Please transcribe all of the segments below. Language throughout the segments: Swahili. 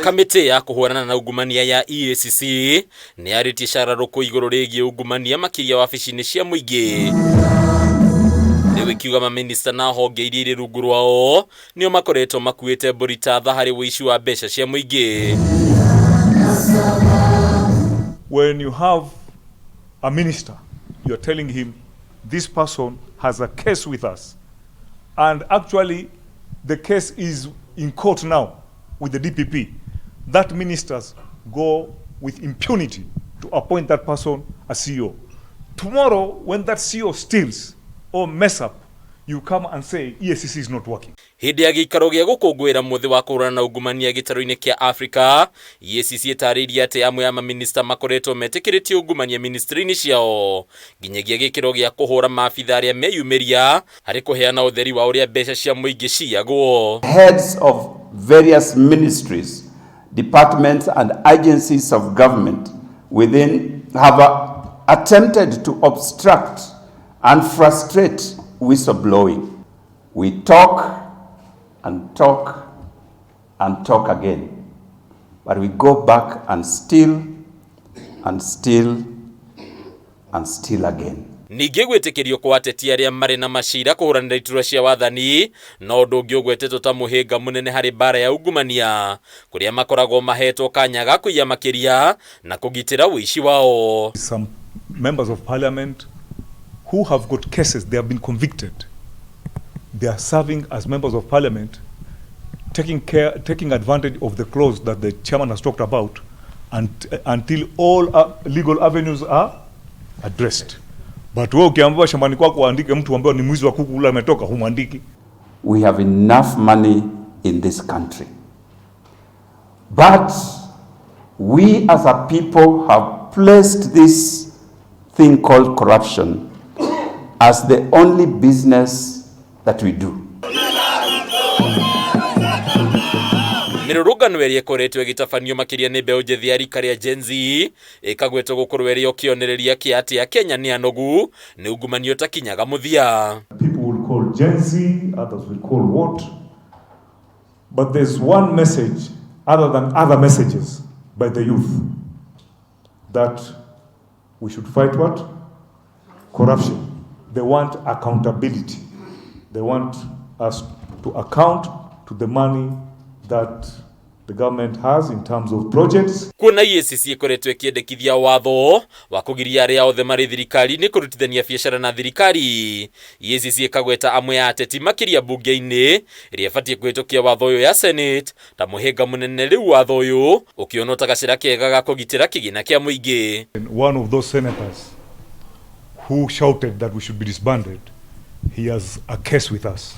Kamiti ya kuhurana na ungumania ya EACC ni ariti shararũkũ igũrũ rĩgiĩ ungumania makĩria wabici-inĩ cia mũingĩ. Rĩu ikiuga maminista na honge iria irĩ rungu rwao nĩo makoretwo makuĩte mbũri ta harĩ ũici wa mbeca cia mũingĩ. When you have a minister, you are telling him this person has a case with us, and actually the case is in court now with the DPP, that ministers go with impunity to appoint that person as CEO. Tomorrow, when that CEO steals or mess up, you come and say EACC is not working. Hĩndĩ ya gĩikaro gĩa gũkũngũĩra mũthĩ wa kũhũrana na ungumania gĩtarũ-inĩ kĩa Africa, EACC ĩtarĩirie atĩ amwe ya maminista makoretwo metĩkĩrĩtie ungumania ministry-inĩ ciao nginyagia gĩkĩro gĩa kũhũra maabitha arĩa meyumĩria harĩ kũheana ũtheri wa ũrĩa mbeca cia mũingĩ ciagwo. Heads of various ministries, departments and agencies of government within have attempted to obstruct and frustrate whistleblowing. We talk and talk and talk again, but we go back and steal and steal and steal again. Ningĩ gwĩtĩkĩrio kwa ateti arĩa marĩ na macira kũhũranĩra iturwa cia wathani no ũndũ ũngĩ ũgwetetwo ta mũhĩnga mũnene harĩ mbara ya ungumania kũrĩa makoragwo mahetwo kanya ga kũiya makĩria na kũgitĩra ũici wao. Some members of parliament who have got cases, they have been convicted. They are serving as members of parliament, taking advantage of the clause that the chairman has talked about, until all legal avenues are addressed. But wewe ukiambiwa shambani kwako uandike mtu ambaye ni mwizi wa kuku ule ametoka humwandiki. We have enough money in this country, but we as a people have placed this thing called corruption as the only business that we do. Mirurungano ĩrĩa ĩkoretwo ĩgĩtabanio makĩria nĩ mbeũ njĩthĩ ya rika rĩa Gen Z ĩkagwetwo gũkorwo ĩrĩ o kĩonereria kĩa atĩ ya Kenya nĩ anogu nĩ ungumania ũtakinyaga mũthia. People will call Gen Z, others will call what? But there's one message other than other messages by the youth, that we should fight what? Corruption. They want accountability. They want us to account to the money that the government has in terms of projects. Kuna EACC ĩkoretwo ĩkĩendekithia watho wa kũgiria arĩa othe marĩ thirikari-inĩ kũrutithania biacara na thirikari. EACC ĩkagweta amwe ya ateti makĩria bunge-inĩ ĩrĩa ĩbatiĩ kũhĩtũkia watho ũyũ ya Senate ta mũhĩnga mũnene rĩu watho ũyũ ũkĩona ta gacĩra kega ga kũgitĩra kĩgĩna kĩa mũingĩ. One of those senators who shouted that we should be disbanded, he has a case with us.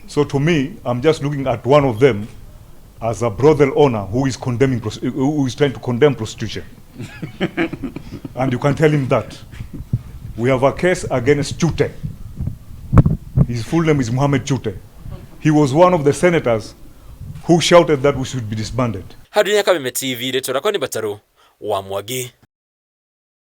So to me, I'm just looking at one of them as a brothel owner who is trying to condemn prostitution. And you can tell him that. We have a case against Chute. His full name is Mohammed Chute. He was one of the senators who shouted that we should be disbanded. Hadunia KAMITI TV, letora kwa ni Bataru wa Mwangi.